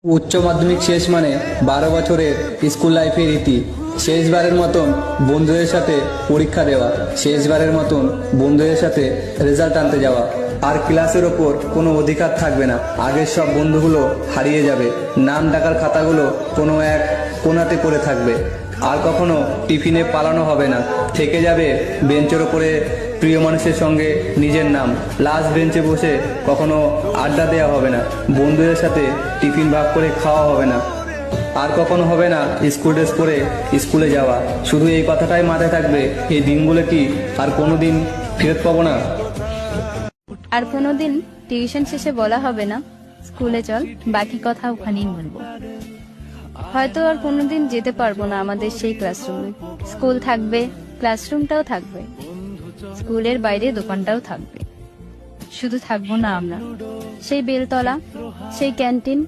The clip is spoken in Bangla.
উচ্চ মাধ্যমিক শেষ মানে 12 বছরের স্কুল লাইফের রীতি। শেষবারের মতন বন্ধুদের সাথে পরীক্ষা দেওয়া, শেষবারের মতন বন্ধুদের সাথে রেজাল্ট আনতে যাওয়া। আর ক্লাসের ওপর কোনো অধিকার থাকবে না। আগের সব বন্ধুগুলো হারিয়ে যাবে, নাম ডাকার খাতাগুলো কোনো এক কোণাতে পড়ে থাকবে। আর কখনো টিফিনে পালানো হবে না, থেকে যাবে বেঞ্চের ওপরে প্রিয় মানুষের সঙ্গে নিজের নাম। লাস্ট বেঞ্চে বসে কখনো আড্ডা দেওয়া হবে না, বন্ধুদের সাথে টিফিন ভাগ করে খাওয়া হবে না। আর কখনো হবে না স্কুল ড্রেস পরে স্কুলে যাওয়া। শুধু এই কথাটাই মাথায় থাকবে, এই দিনগুলো কি আর কোনোদিন ফেরত পাবো না। আর কোনোদিন টিউশন শেষে বলা হবে না স্কুলে চল, বাকি কথা ওখানেই বলবো। হয়তো আর কোনোদিন যেতে পারবো না আমাদের সেই ক্লাসরুমে। স্কুল থাকবে, ক্লাসরুমটাও থাকবে, স্কুলের বাইরে দোকানটাও থাকবে। শুধু থাকবো না আমরা সেই বেলতলা, সেই ক্যান্টিন,